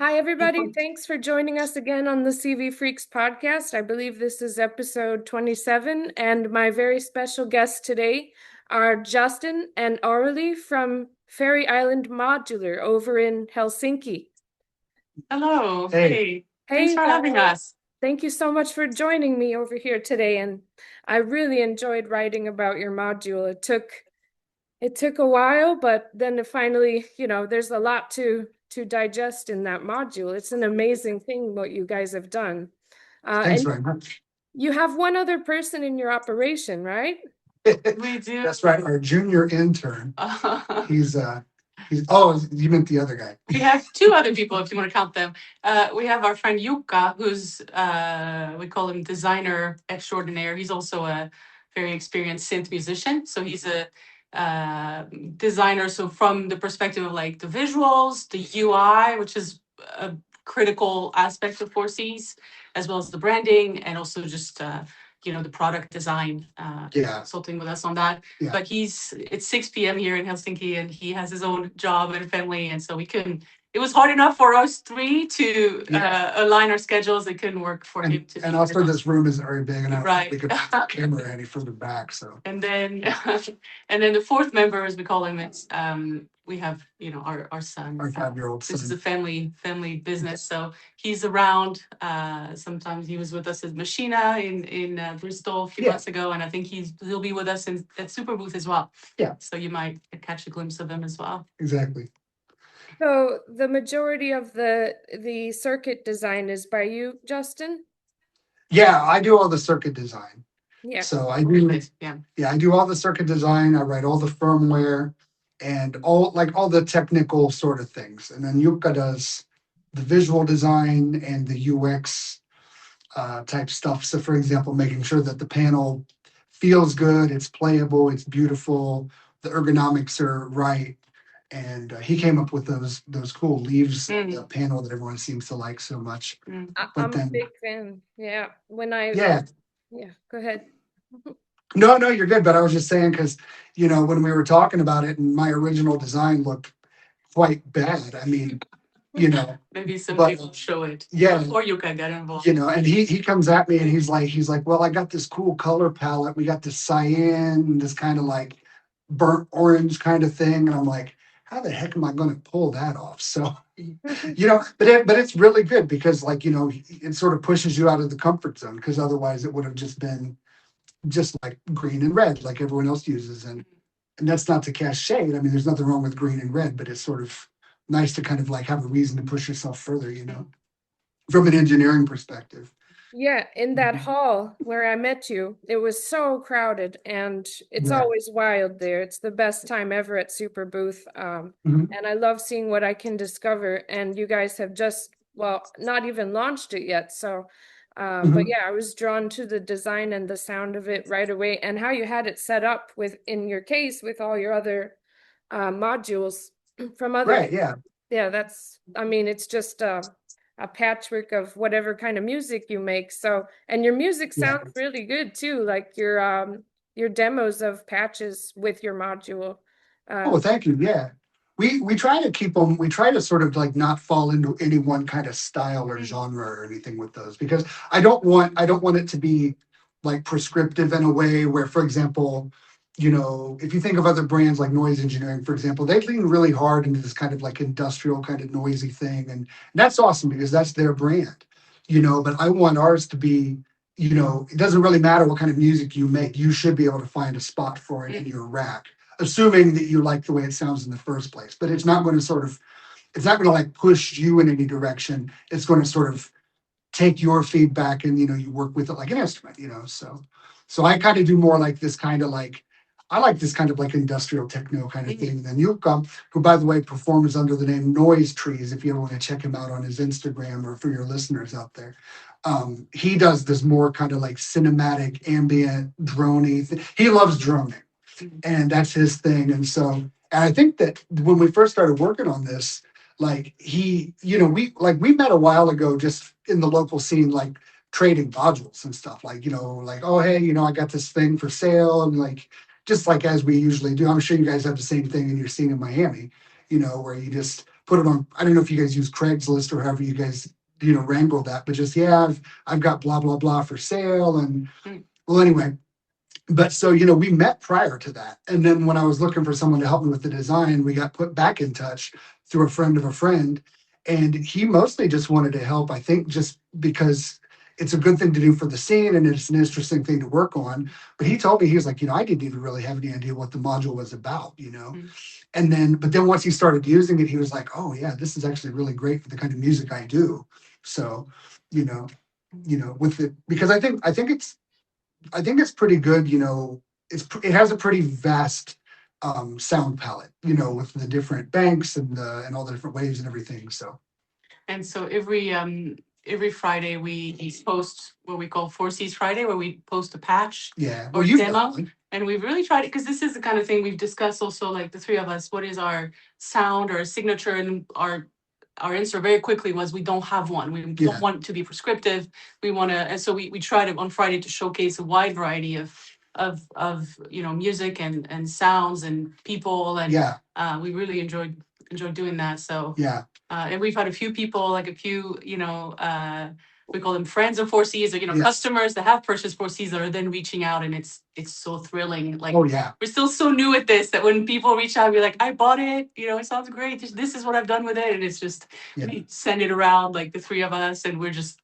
Hi, everybody. Thanks for joining us again on the FREQS podcast. I believe this is episode 27, and my very special guests today are Justin and Aurélie from Ferry Island Modular over in Helsinki. Hello. Hey. Thanks Hey, for having us. thank you so much for joining me over here today, and I really enjoyed writing about your module. It took a while, but then it finally, there's a lot to digest in that module. It's an amazing thing what you guys have done. Thanks And very much. you have one other person in your operation, right? We do. That's right. Our junior intern. He's oh, you meant the other guy. We have two other people, if you want to count them. We have our friend Jukka, who's we call him designer extraordinaire. He's also a very experienced synth musician. So he's a designer. So from the perspective of like the visuals, the UI, which is a critical aspect of 4Cs, as well as the branding, and also just the product design, consulting with us on that. Yeah. But it's 6 p.m. here in Helsinki, and he has his own job and family, and so it was hard enough for us three to align our schedules. It couldn't work for him to. And also, this room isn't very big, and I don't think we could put the camera any further back. So. And then the fourth member, as we call him, it's we have our son. Our 5-year-old son. This is a family business, so he's around. Sometimes he was with us at Machina in Bristol a few months ago, and I think he'll be with us at Superbooth as well. Yeah. So you might catch a glimpse of him as well. Exactly. So the majority of the circuit design is by you, Justin? Yeah, I do all the circuit design. Yeah. So I do. I do all the circuit design. I write all the firmware and all the technical sort of things. And then Jukka does the visual design and the UX type stuff. So for example, making sure that the panel feels good, it's playable, it's beautiful, the ergonomics are right. And he came up with those cool leaves on the panel that everyone seems to like so much. I'm a big fan. Yeah. Go ahead. No, you're good. But I was just saying, because, when we were talking about it and my original design looked quite bad. I mean, maybe some people show it. Yeah. Before you can get involved. And he comes at me and he's like, well, I got this cool color palette. We got this cyan, this kind of like burnt orange kind of thing. And I'm like, how the heck am I going to pull that off? So, but it's really good because it sort of pushes you out of the comfort zone, because otherwise it would have just been just like green and red, like everyone else uses. And that's not to cast shade. I mean, there's nothing wrong with green and red, but it's sort of nice to kind of like have a reason to push yourself further, from an engineering perspective. Yeah, in that hall where I met you, it was so crowded, and it's always wild there. It's the best time ever at Superbooth. And I love seeing what I can discover. And you guys have not even launched it yet. So, but yeah, I was drawn to the design and the sound of it right away, and how you had it set up in your case with all your other modules from other. Right, yeah. Yeah, it's just a patchwork of whatever kind of music you make. So, and your music sounds really good too, like your demos of patches with your module. Thank you. Yeah, we try to keep them. We try to sort of like not fall into any one kind of style or genre or anything with those, because I don't want it to be like prescriptive in a way where, for example, if you think of other brands like Noise Engineering, for example, they lean really hard into this kind of like industrial kind of noisy thing. And that's awesome because that's their brand, but I want ours to be, it doesn't really matter what kind of music you make. You should be able to find a spot for it in your rack, assuming that you like the way it sounds in the first place. But it's not going to like push you in any direction. It's going to sort of take your feedback and, you work with it like an instrument, so I kind of do more like this kind of like, I like this kind of like industrial techno kind of thing. And then Jukka, who by the way performs under the name Noise Trees, if you ever want to check him out on his Instagram, or for your listeners out there, he does this more kind of like cinematic ambient droney thing. He loves droning, and that's his thing. And I think that when we first started working on this, like we met a while ago just in the local scene, like trading modules and stuff, like, oh, hey, I got this thing for sale, and like, just like as we usually do. I'm sure you guys have the same thing in your scene in Miami, where you just put it on, I don't know if you guys use Craigslist or however you guys, wrangle that, but just, yeah, I've got blah, blah, blah for sale. And well, anyway, but so, we met prior to that. And then when I was looking for someone to help me with the design, we got put back in touch through a friend of a friend. And he mostly just wanted to help, I think, just because it's a good thing to do for the scene and it's an interesting thing to work on. But he told me, he was like, I didn't even really have any idea what the module was about. And then, but then once he started using it, he was like, oh yeah, this is actually really great for the kind of music I do. So, with it, because I think it's pretty good, it has a pretty vast sound palette, with the different banks and all the different waves and everything. So. And so every Friday we post what we call 4Cs Friday, where we post a patch or demo. And we've really tried it because this is the kind of thing we've discussed also, like the three of us, what is our sound or signature, and our answer very quickly was we don't have one. We don't want to be prescriptive. We want to, and so we tried it on Friday to showcase a wide variety of music and sounds and people, and we really enjoyed doing that. So and we've had a few people, like a few, we call them friends of 4Cs, or customers that have purchased 4Cs that are then reaching out, and it's so thrilling. Like, we're still so new at this that when people reach out, we're like, I bought it, it sounds great. This is what I've done with it, and it's just we send it around, like the three of us, and we're just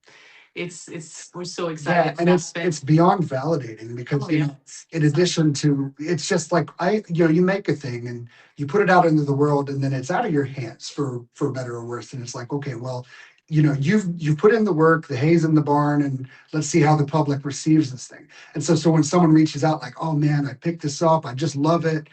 we're so excited. And it's beyond validating because in addition to, it's just like you make a thing and you put it out into the world, and then it's out of your hands for better or worse, and it's like, okay, well, you've put in the work, the hay's in the barn, and let's see how the public receives this thing. And so when someone reaches out like, oh man, I picked this up, I just love it,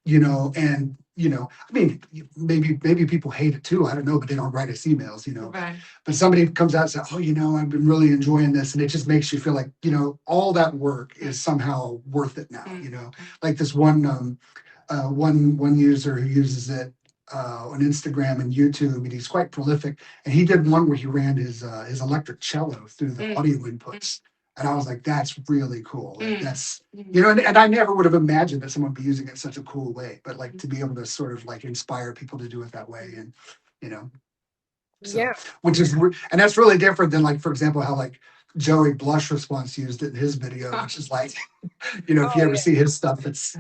and I mean, maybe people hate it too, I don't know, but they don't write us emails, Right. but somebody comes out and says, oh, I've been really enjoying this, and it just makes you feel like, all that work is somehow worth it now. Like this one user who uses it on Instagram and YouTube, and he's quite prolific. And he did one where he ran his electric cello through the audio inputs, and I was like, that's really cool. Like, that's and I never would have imagined that someone would be using it in such a cool way. But like to be able to sort of like inspire people to do it that way, and so, which is and that's really different than, like, for example, how like Joey Blush Response used it in his video, which is like, if you ever see his stuff, it's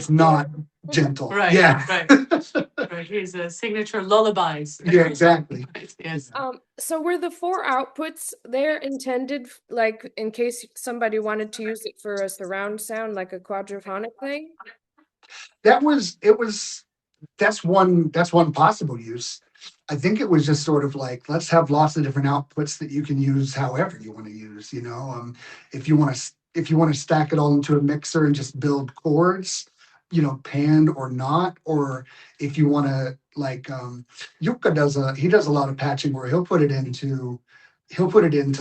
not gentle. Right. Right. Here's a signature lullabies. Yeah, exactly. Yes. So were the 4 outputs there intended, like, in case somebody wanted to use it for a surround sound, like a quadraphonic thing? That's one possible use. I think it was just sort of like, let's have lots of different outputs that you can use however you want to use, if you want to stack it all into a mixer and just build chords, panned or not, or if you want to, like, Yuka does a lot of patching where he'll put it into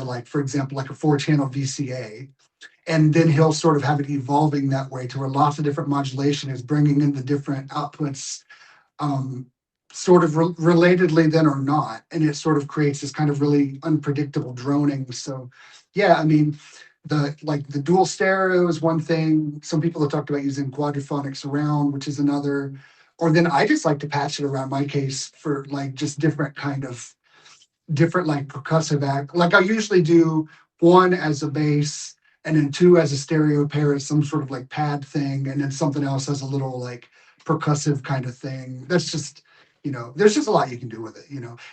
like, for example, like a 4-channel VCA, and then he'll sort of have it evolving that way to where lots of different modulation is bringing in the different outputs, sort of relatedly then or not, and it sort of creates this kind of really unpredictable droning. So I mean, the dual stereo is one thing. Some people have talked about using quadraphonic surround, which is another. Or then I just like to patch it around my case for like just different like percussive act. Like I usually do 1 as a bass, and then 2 as a stereo pair as some sort of like pad thing, and then something else as a little like percussive kind of thing. That's just, there's just a lot you can do with it,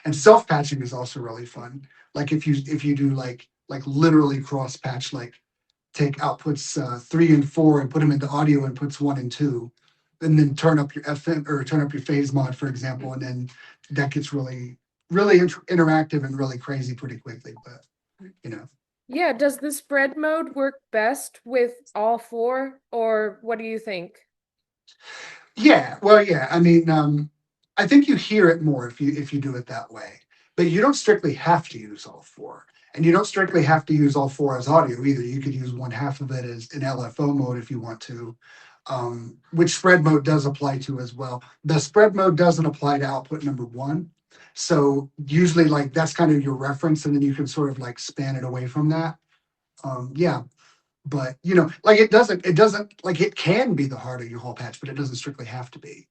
And self-patching is also really fun. Like if you do like literally cross patch, like take outputs 3 and 4 and put them into audio inputs 1 and 2, and then turn up your FM or turn up your phase mod, for example, and then that gets really, really interactive and really crazy pretty quickly. But Yeah, does the spread mode work best with all 4, or what do you think? Yeah, well, I mean, I think you hear it more if you do it that way, but you don't strictly have to use all 4. And you don't strictly have to use all 4 as audio either. You could use 1/2 of it as an LFO mode if you want to, which spread mode does apply to as well. The spread mode doesn't apply to output number 1. So usually like that's kind of your reference, and then you can sort of like span it away from that. But like it doesn't like, it can be the heart of your whole patch, but it doesn't strictly have to be.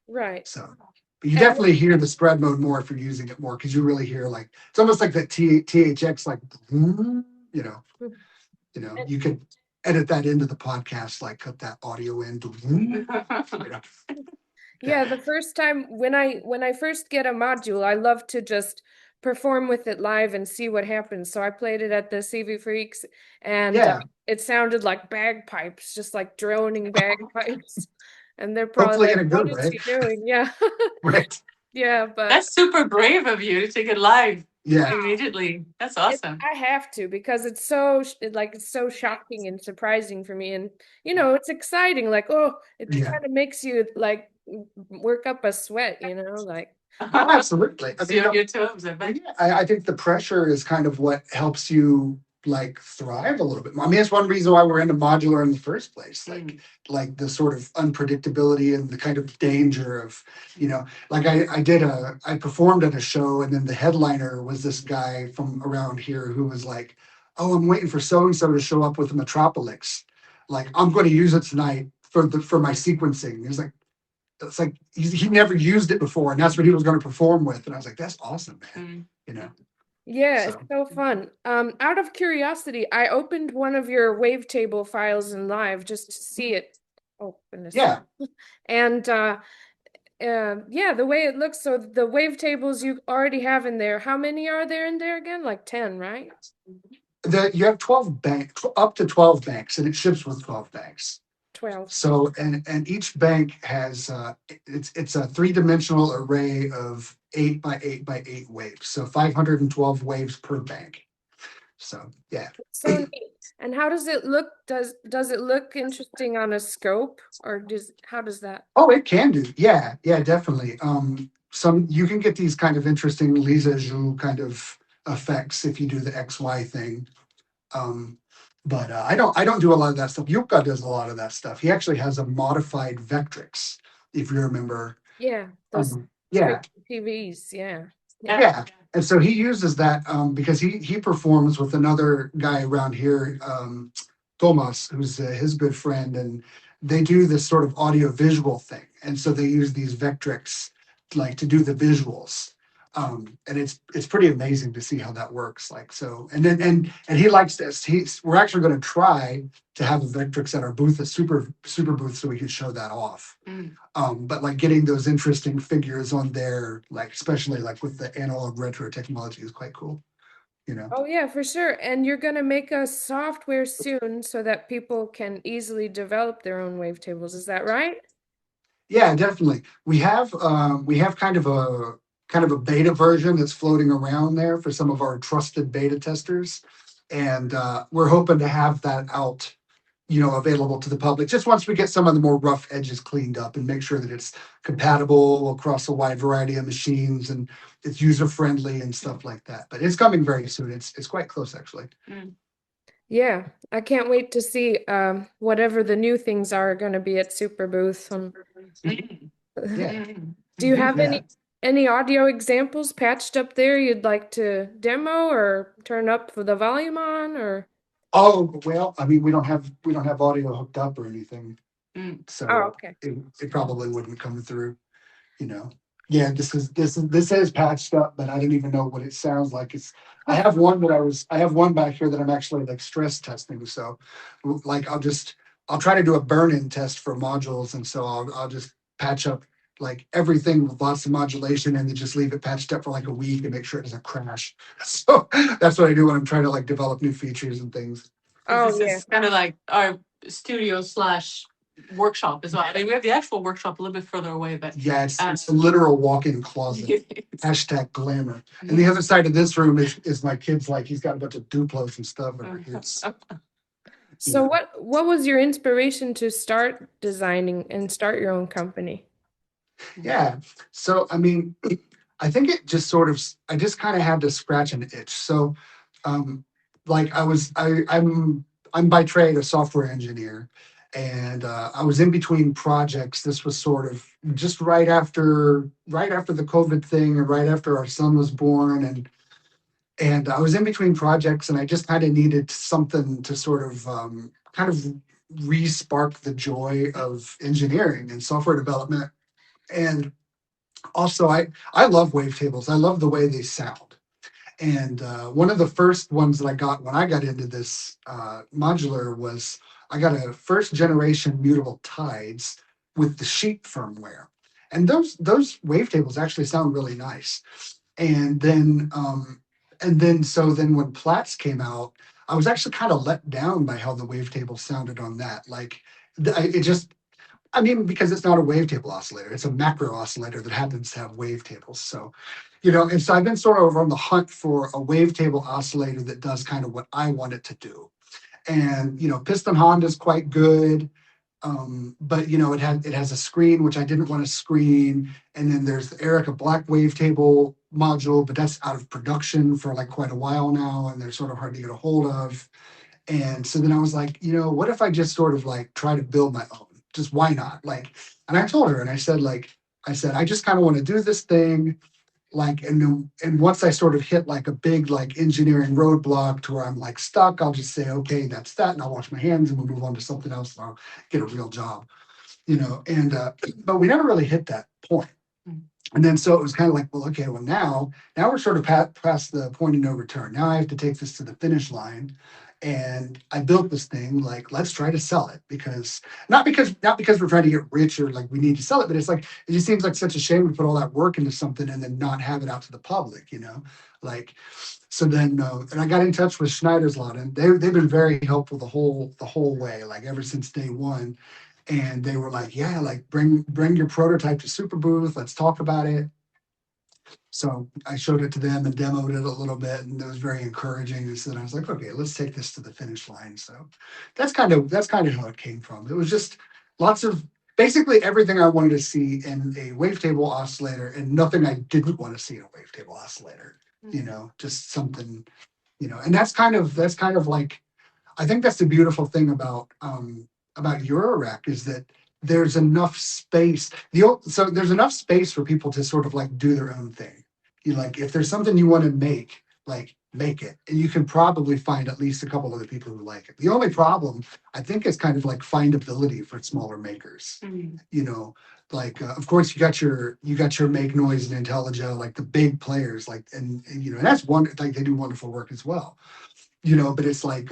Right. So, but you And definitely hear the spread mode more if you're using it more because you really hear like it's almost like that THX like you know and you could edit that into the podcast like cut that audio into yeah, the first time when I first get a module, I love to just perform with it live and see what happens. So I played it at the CV Freaks, and yeah. it sounded like bagpipes, just like droning bagpipes. And they're probably Hopefully like, in a "What good is way, he doing?" Yeah, right? yeah, but That's super brave of you to take it live Yeah, immediately. That's it, awesome. I have to because it's like it's so shocking and surprising for me, and it's exciting. Like, oh, it yeah. kind of makes you like work up a sweat, like. Oh, absolutely. I See mean, on your toes, I well, bet. yeah, I think the pressure is kind of what helps you like thrive a little bit more. I mean, it's one reason why we're into modular in the first place. Like the sort of unpredictability and the kind of danger of, like I performed at a show and then the headliner was this guy from around here who was like, "Oh, I'm waiting for so and so to show up with a Metropolis. Like I'm going to use it tonight for my sequencing." He was like, it's like he never used it before, and that's what he was going to perform with. And I was like, "That's awesome, man." Yeah, it's So so fun. Out of curiosity, I opened one of your wavetable files in live just to see it. Oh, goodness. yeah, And yeah, the way it looks, so the wavetables you already have in there, how many are there in there again? Like 10, right? you have 12 up to 12 banks, and it ships with 12 banks. 12. So and each bank has it's a three-dimensional array of 8 by 8 by 8 waves, so 512 waves per bank. So yeah. So neat. And how does it look? Does it look interesting on a scope, or how does that? Oh, it can do. Yeah, yeah, definitely. Some you can get these kind of interesting Lisa Zhu kind of effects if you do the XY thing. Um, but I don't do a lot of that stuff. Yuka does a lot of that stuff. He actually has a modified Vectrix, if you remember. Yeah, those Yeah, TVs, yeah. Yeah. yeah. And so he uses that because he performs with another guy around here, Tomas, who's his good friend, and they do this sort of audio visual thing. And so they use these Vectrix like to do the visuals. And it's pretty amazing to see how that works. Like so, and then and he likes this. We're actually going to try to have a Vectrix at our booth, a super booth, so we can show that off. But like getting those interesting figures on there, like especially like with the analog retro technology is quite cool, Oh yeah, for sure. And you're gonna make a software soon so that people can easily develop their own wavetables. Is that right? Yeah, definitely. We have kind of a beta version that's floating around there for some of our trusted beta testers. And we're hoping to have that out, available to the public just once we get some of the more rough edges cleaned up and make sure that it's compatible across a wide variety of machines and it's user friendly and stuff like that. But it's coming very soon. It's quite close actually. Yeah, I can't wait to see whatever the new things are going to be at Super Booth. Yeah. Do you have Yeah. any audio examples patched up there you'd like to demo or turn up for the volume on or? Oh, well, I mean, we don't have audio hooked up or anything. Oh, So okay. it probably wouldn't come through, you know. Yeah, this is patched up, but I don't even know what it sounds like. I have one back here that I'm actually like stress testing. So like I'll try to do a burn-in test for modules, and so I'll just patch up like everything with lots of modulation and then just leave it patched up for like a week and make sure it doesn't crash. So that's what I do when I'm trying to like develop new features and things. Oh This yeah. is kind of like our studio / workshop as well. I mean, we have the actual workshop a little bit further away, but Yeah, it's a literal walk-in closet. Hashtag glamour. And the Yeah. other side of this room is my kid's like he's got a bunch of Duplos and stuff over here. So what was your inspiration to start designing and start your own company? Yeah. So I mean, I think I just kind of had to scratch an itch. So like I'm by trade a software engineer, and I was in between projects. This was sort of just right after the COVID thing and right after our son was born, and I was in between projects, and I just kind of needed something to sort of kind of re-spark the joy of engineering and software development. And also, I love wavetables. I love the way they sound. And one of the first ones that I got when I got into this modular was I got a first generation mutable tides with the sheet firmware. And those wavetables actually sound really nice. And then so then when Platts came out, I was actually kind of let down by how the wavetable sounded on that. Like it just, I mean, because it's not a wavetable oscillator, it's a macro oscillator that happens to have wavetables. So, and so I've been sort of on the hunt for a wavetable oscillator that does kind of what I want it to do. And Piston Honda is quite good. But it has a screen which I didn't want to screen, and then there's the Erica Black wavetable module, but that's out of production for like quite a while now, and they're sort of hard to get a hold of. And so then I was like, what if I just sort of like try to build my own? Just why not? Like, and I told her, and I said, I just kind of want to do this thing. Like, and once I sort of hit like a big like engineering roadblock to where I'm like stuck, I'll just say, okay, that's that, and I'll wash my hands and we'll move on to something else and I'll get a real job, and but we never really hit that point. And then so it was kind of like, well, okay, well now we're sort of past the point of no return. Now I have to take this to the finish line. And I built this thing like, let's try to sell it, because not because we're trying to get rich or like we need to sell it, but it's like it just seems like such a shame to put all that work into something and then not have it out to the public, like. So then and I got in touch with Schneider's Lot, and they've been very helpful the whole way, like ever since day one. And they were like, yeah, like bring your prototype to Super Booth, let's talk about it. So I showed it to them and demoed it a little bit, and it was very encouraging. And so then I was like, okay, let's take this to the finish line. So that's kind of how it came from. It was just lots of basically everything I wanted to see in a wavetable oscillator, and nothing I didn't want to see in a wavetable oscillator. Just something, and that's kind of like, I think that's the beautiful thing about Eurorack is that there's enough space. So there's enough space for people to sort of like do their own thing. Like if there's something you want to make, like make it, and you can probably find at least a couple other people who like it. The only problem I think is kind of like findability for smaller makers. Like of course you got your Make Noise and IntelliJ, like the big players, like and that's one, like they do wonderful work as well. But it's like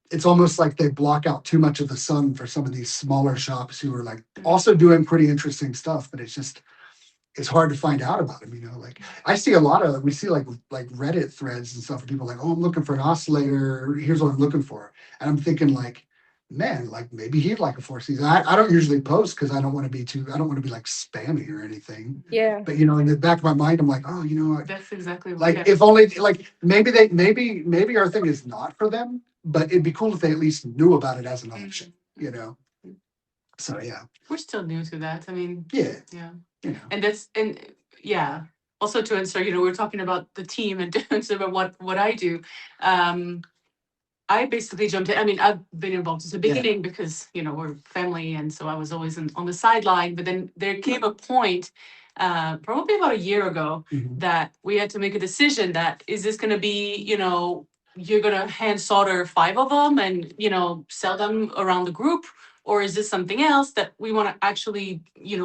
it's almost like they block out too much of the sun for some of these smaller shops who are like also doing pretty interesting stuff, but it's hard to find out about them. Like we see like Reddit threads and stuff, and people are like, oh, I'm looking for an oscillator, here's what I'm looking for. And I'm thinking like, man, like maybe he'd like a 4 season. I don't usually post because I don't want to be like spammy or anything. Yeah. But in the back of my mind, I'm like, oh, That's exactly what, like if only like maybe our thing is not for them, but it'd be cool if they at least knew about it as an option, So yeah. We're still new to that. I mean, Yeah. yeah. Yeah. Yeah. Also to answer, we're talking about the team and to answer about what I do. I basically jumped in. I mean, I've been involved since the beginning because, we're family. And so I was always on the sideline. But then there came a point, probably about a year ago, that we had to make a decision that is this going to be, you're going to hand solder 5 of them and, sell them around the group? Or is this something else that we want to actually,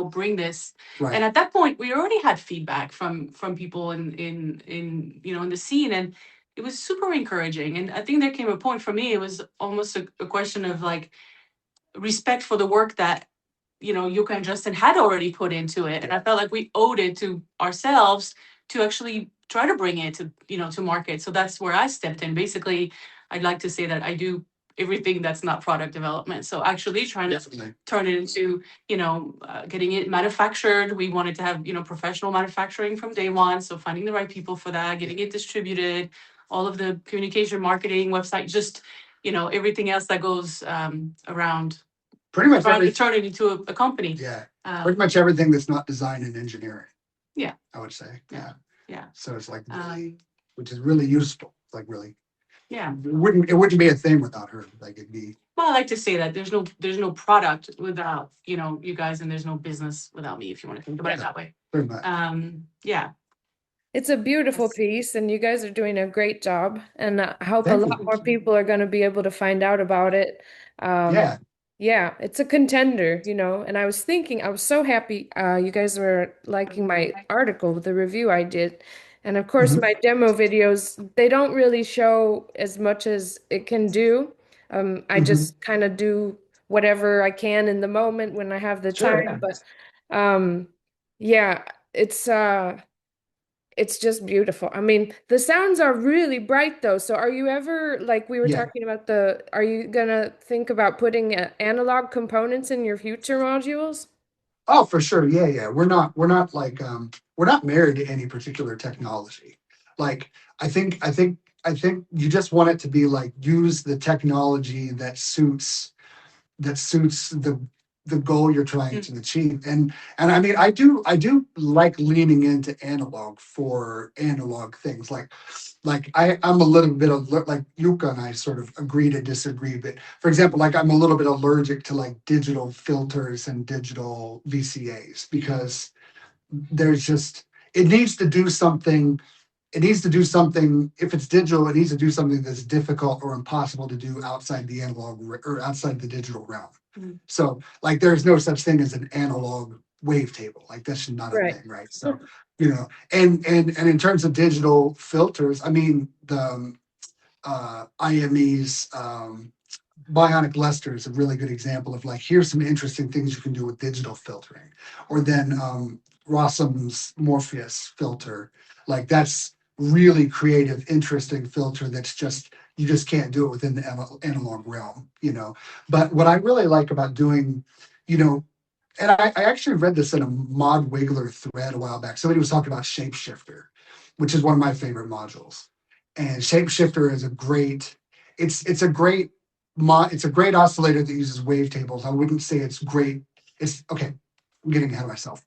bring this? Right. And at that point, we already had feedback from people in the scene. And it was super encouraging. And I think there came a point for me, it was almost a question of like respect for the work that, Yuka and Justin had already put into it. And I felt like we owed it to ourselves to actually try to bring it to, to market. So that's where I stepped in. Basically, I'd like to say that I do everything that's not product development. So actually trying to turn it into, getting it manufactured. We wanted to have, professional manufacturing from day one. So finding the right people for that, getting it distributed, all of the communication, marketing, website, just, everything else that goes around pretty much to turn it into a company. Yeah. Pretty much everything that's not design and engineering. Yeah. I would say. Yeah. Yeah. So it's like really, which is really useful. Like really. Yeah. It wouldn't be a thing without her. Like it'd be. Well, I like to say that there's no product without, you guys, and there's no business without me, if you want to think about it that way. Pretty much. Yeah. It's a beautiful piece, and you guys are doing a great job, and I hope Thank a lot you. more people are going to be able to find out about it. Yeah. Yeah, it's a contender, you know. And I was thinking, I was so happy you guys were liking my article, the review I did. And of course, Mhm. my demo videos, they don't really show as much as it can do. I Mhm. just kind of do whatever I can in the moment when I have the Sure, time. yeah. But um, yeah, it's it's just beautiful. I mean, the sounds are really bright though. So are you ever, like we were Yeah. talking about are you gonna think about putting analog components in your future modules? Oh, for sure. Yeah, yeah. We're not like we're not married to any particular technology. Like I think you just want it to be like use the technology that suits the goal you're trying to achieve. And I mean I do like leaning into analog for analog things. Like I'm a little bit of like Yuka and I sort of agree to disagree. But for example, like I'm a little bit allergic to like digital filters and digital VCAs because there's just it needs to do something. It needs to do something. If it's digital, it needs to do something that's difficult or impossible to do outside the analog or outside the digital realm. So like there's no such thing as an analog wavetable. Like that's just not a Right. thing, right? So and in terms of digital filters, I mean the IME's Bionic Lester is a really good example of like here's some interesting things you can do with digital filtering, or then Rossum's Morpheus filter. Like that's really creative, interesting filter that's just you just can't do it within the analog realm. But what I really like about doing, you know, and I actually read this in a Mod Wiggler thread a while back. Somebody was talking about Shapeshifter, which is one of my favorite modules. And Shapeshifter is a great, it's a great it's a great oscillator that uses wavetables. I wouldn't say it's great. It's okay. I'm getting ahead of myself.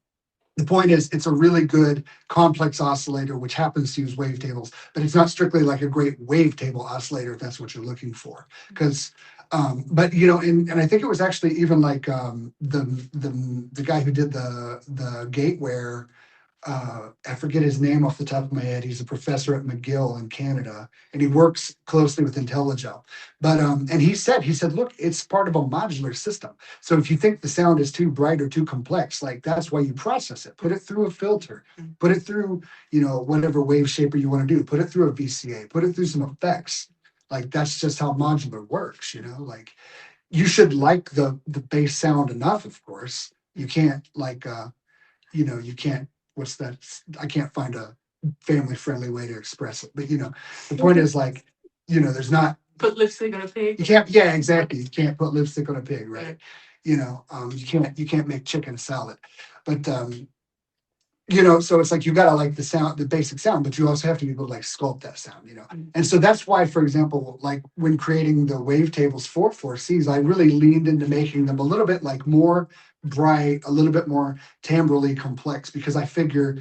The point is, it's a really good complex oscillator, which happens to use wavetables, but it's not strictly like a great wavetable oscillator if that's what you're looking for. Because, but and I think it was actually even like the guy who did the gateware I forget his name off the top of my head. He's a professor at McGill in Canada, and he works closely with IntelliGel. But and he said, look, it's part of a modular system. So if you think the sound is too bright or too complex, like that's why you process it. Put it through a filter. Put it through whatever wave shaper you want to do. Put it through a VCA. Put it through some effects. Like that's just how modular works. Like you should like the bass sound enough, of course. You can't like you can't what's that I can't find a family friendly way to express it, but the point is like there's not Put lipstick on a pig. you can't yeah exactly you can't put lipstick on a pig, right? You can't make chicken salad, but so it's like you gotta like the sound, the basic sound, but you also have to be able to like sculpt that sound. And so that's why, for example, like when creating the wavetables for 4Cs, I really leaned into making them a little bit like more bright, a little bit more timbrally complex, because I figure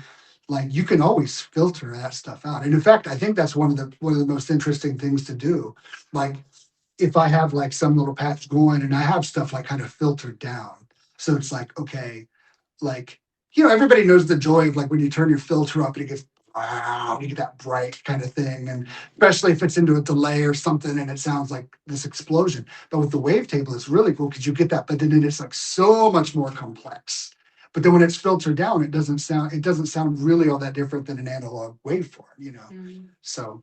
like you can always filter that stuff out. And in fact, I think that's one of the most interesting things to do. Like if I have like some little patch going and I have stuff like kind of filtered down. So it's like, okay, like everybody knows the joy of like when you turn your filter up and it gets wow, you get that bright kind of thing, and especially if it's into a delay or something and it sounds like this explosion. But with the wavetable, it's really cool because you get that, but then it's like so much more complex. But then when it's filtered down, it doesn't sound really all that different than an analog waveform. So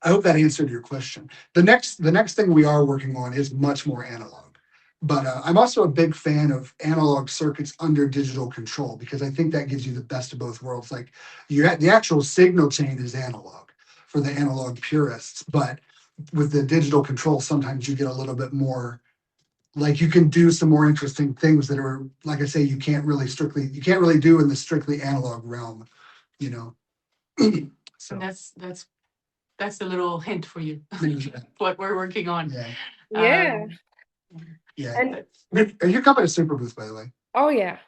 I hope that answered your question. The next thing we are working on is much more analog, but I'm also a big fan of analog circuits under digital control because I think that gives you the best of both worlds. Like the actual signal chain is analog for the analog purists, but with the digital control, sometimes you get a little bit more. Like you can do some more interesting things that are, like I say, you can't really do in the strictly analog realm, you know. So And that's a little hint for you, yeah, what we're working on. Yeah. Um, yeah. And You're coming to Super Booth, by the way. oh yeah.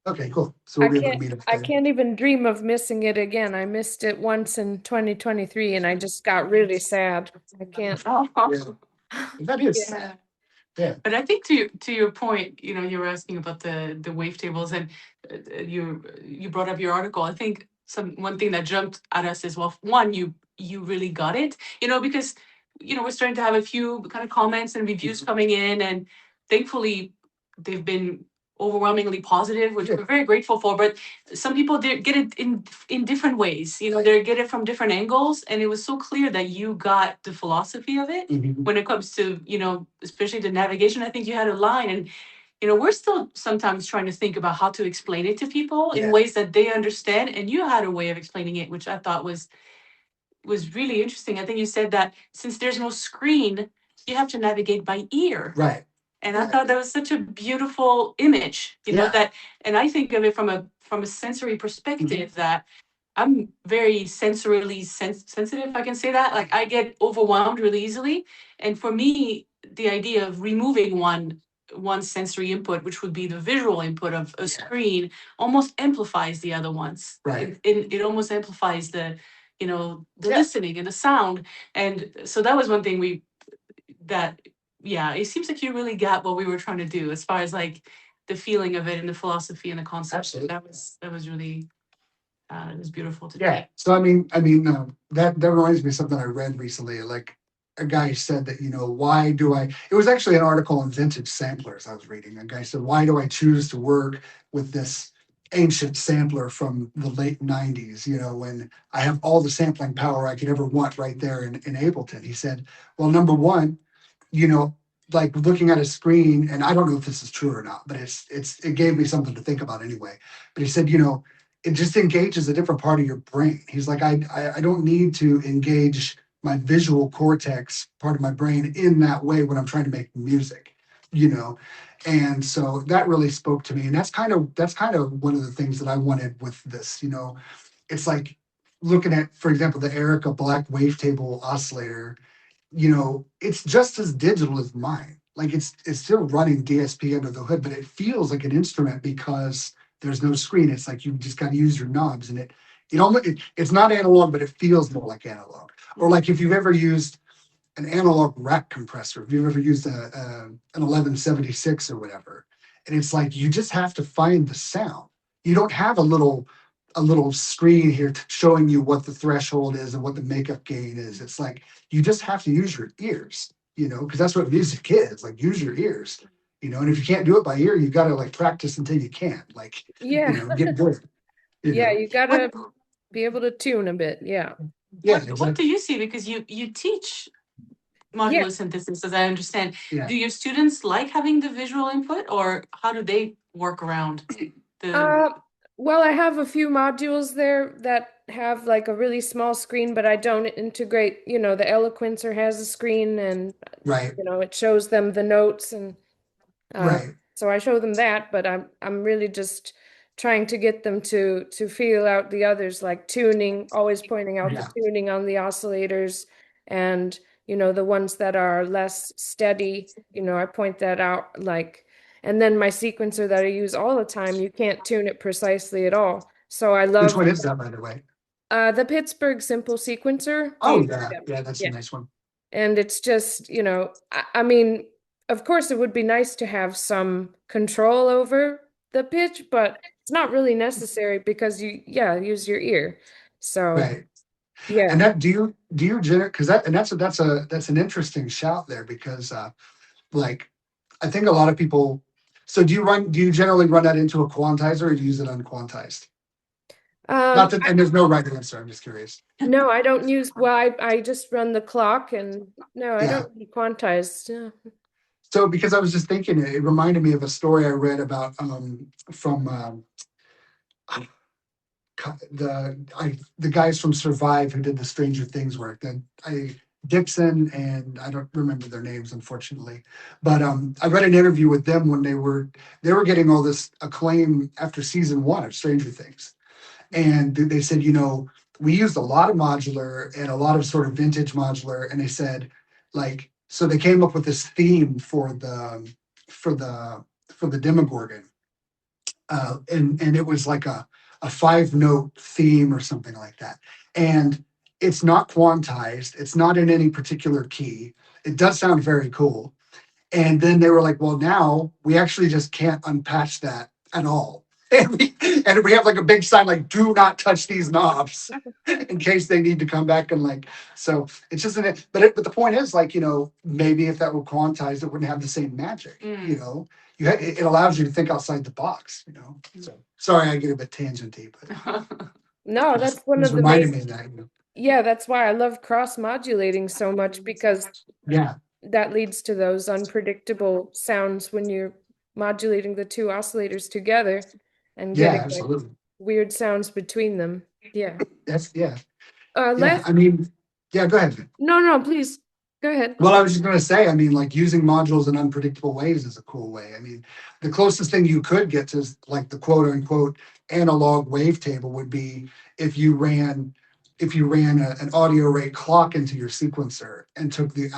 Okay, cool. So I we'll be able to can't meet up I there. can't even dream of missing it again. I missed it once in 2023 and I just got really sad. I can't. Yeah, that is Yeah. sad. Yeah. But I think to your point, you were asking about the wavetables, and you brought up your article. I think one thing that jumped at us is, well, one, you really got it, because we're starting to have a few kind of comments and reviews coming in, and thankfully they've been overwhelmingly positive, which we're very grateful for. But some people did get it in different ways. You know, they get it from different angles, and it was so clear that you got the philosophy of it when it comes to, you know, especially the navigation. I think you had a line, and you know, we're still sometimes trying to think about how to explain it to people in ways that they understand. And you had a way of explaining it, which I thought was really interesting. I think you said that since there's no screen, you have to navigate by ear. Right. And I thought that was such a beautiful image, you know, that, and I think of it from a sensory perspective that I'm very sensorily sensitive, if I can say that. Like I get overwhelmed really easily. And for me, the idea of removing one sensory input, which would be the visual input of a screen, almost amplifies the other ones. Right. It almost amplifies the, you know, the listening and the sound. And so that was one thing it seems like you really got what we were trying to do as far as like the feeling of it and the philosophy and the concept. Absolutely. That was really it was beautiful to Yeah. So that reminds me of something I read recently. Like a guy said that, you know, why do I? It was actually an article on vintage samplers I was reading. A guy said, why do I choose to work with this ancient sampler from the late '90s? You know, when I have all the sampling power I could ever want right there in Ableton. He said, well, number one, you know, like looking at a screen, and I don't know if this is true or not, but it gave me something to think about anyway. But he said, you know, it just engages a different part of your brain. He's like, I don't need to engage my visual cortex part of my brain in that way when I'm trying to make music, you know. And so that really spoke to me. And that's kind of one of the things that I wanted with this, you know. It's like looking at, for example, the Erica Black wavetable oscillator, you know, it's just as digital as mine. Like it's still running DSP under the hood, but it feels like an instrument because there's no screen. It's like you just got to use your knobs, and it's not analog, but it feels more like analog. Or like if you've ever used an analog rack compressor, if you've ever used an 1176 or whatever, and it's like you just have to find the sound. You don't have a little screen here showing you what the threshold is and what the makeup gain is. It's like you just have to use your ears, you know, because that's what music is. Like use your ears, you know. And if you can't do it by ear, you got to like practice until you can. Like, you know, get good. You gotta be able to tune a bit. Yeah. What do you see? Because you teach modular synthesis, as I understand. Do your students like having the visual input, or how do they work around the? Well, I have a few modules there that have like a really small screen, but I don't integrate, you know, the Eloquencer has a screen, and you know, it shows them the notes, and so I show them that, but I'm really just trying to get them to feel out the others, like tuning, always pointing out the tuning on the oscillators, and you know, the ones that are less steady, you know, I point that out, like. And then my sequencer that I use all the time, you can't tune it precisely at all. So I love. Which one is that, by the way? The Pittsburgh Simple Sequencer. Oh, yeah, that's a nice one. And it's just, you know, I mean, of course, it would be nice to have some control over the pitch, but it's not really necessary because you use your ear. So And that do you generate, because that's an interesting shout there, because like I think a lot of people. So do you generally run that into a quantizer, or do you use it unquantized? Not that, and there's no right answer. I'm just curious. No, I don't use. Well, I just run the clock, and no, I don't need quantized. So because I was just thinking, it reminded me of a story I read about from the guys from Survive who did the Stranger Things work. Dixon and I don't remember their names, unfortunately, but I read an interview with them when they were getting all this acclaim after season 1 of Stranger Things, and they said, you know, we used a lot of modular and a lot of sort of vintage modular, and they said, like, so they came up with this theme for the Demogorgon, and it was like a 5-note theme or something like that, and it's not quantized. It's not in any particular key. It does sound very cool. And then they were like, well, now we actually just can't unpatch that at all. And we have like a big sign like, do not touch these knobs in case they need to come back and like, so it's just but the point is like, maybe if that were quantized, it wouldn't have the same magic, it allows you to think outside the box, so sorry, I get a bit tangenty, but No, that's one of the reminded me main, of that, yeah, that's why I love cross modulating so much, because yeah, that leads to those unpredictable sounds when you're modulating the two oscillators together and yeah, getting like absolutely. weird sounds between them. Yeah. Yeah, Last, I mean, yeah, go ahead. no, please go ahead. Well, I was just going to say, I mean, like using modules in unpredictable ways is a cool way. I mean, the closest thing you could get to like the quote unquote analog wavetable would be if you ran an audio rate clock into your sequencer and took the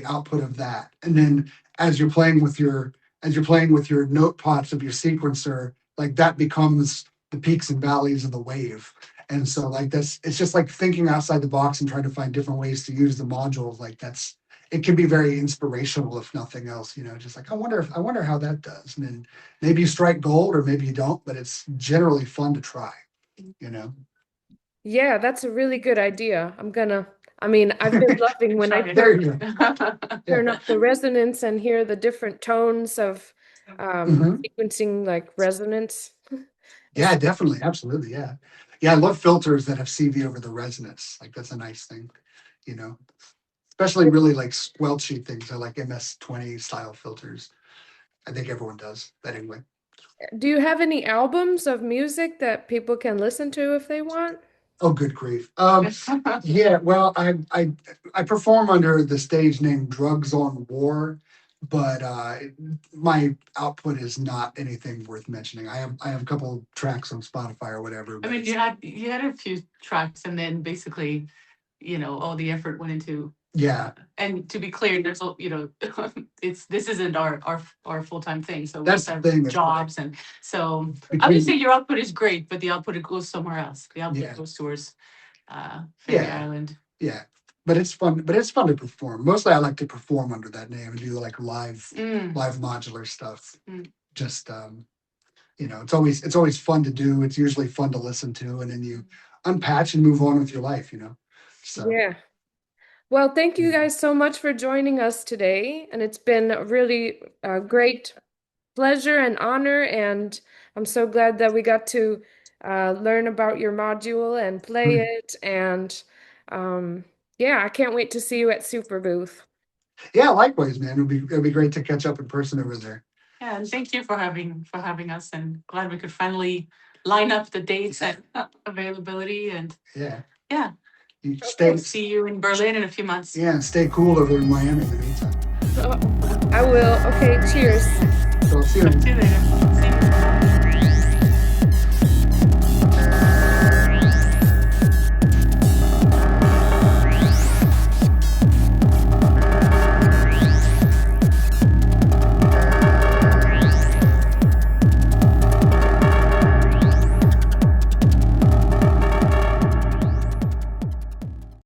output of that, and then as you're playing with your note pots of your sequencer, like that becomes the peaks and valleys of the wave. And so like it's just like thinking outside the box and trying to find different ways to use the modules. Like it can be very inspirational, if nothing else, just like, I wonder how that does. And then maybe you strike gold or maybe you don't, but it's generally fun to try, Yeah, that's a really good idea. I've been loving when I There you go. turn up the resonance and hear the different tones of sequencing like resonance. Yeah, definitely. Absolutely. Yeah. Yeah. I love filters that have CV over the resonance. Like that's a nice thing, especially really like squelchy things. I like MS-20 style filters. I think everyone does that anyway. Do you have any albums of music that people can listen to if they want? Oh, good grief. Yeah, well, I perform under the stage name Drugs on War, but my output is not anything worth mentioning. I have a couple tracks on Spotify or whatever. I mean, you had a few tracks, and then basically, all the effort went into. Yeah. And to be clear, there's this isn't our full-time thing. So we That's just the have thing. jobs, and so obviously your output is great, but the output goes somewhere else. The output goes towards Ferry Island. Yeah. But it's fun. But it's fun to perform. Mostly, I like to perform under that name and do like live modular stuff. Just it's always fun to do. It's usually fun to listen to, and then you unpatch and move on with your life. So yeah. Well, thank you guys so much for joining us today, and it's been a really great pleasure and honor, and I'm so glad that we got to learn about your module and play it, and I can't wait to see you at Super Booth. Yeah, likewise, man. It'll be great to catch up in person over there. Yeah, and thank you for having us, and glad we could finally line up the dates and availability, and yeah. See you in Berlin in a few months. Yeah, and stay cool over in Miami in the meantime. I will. Okay, cheers. So I'll see you. Talk to you later.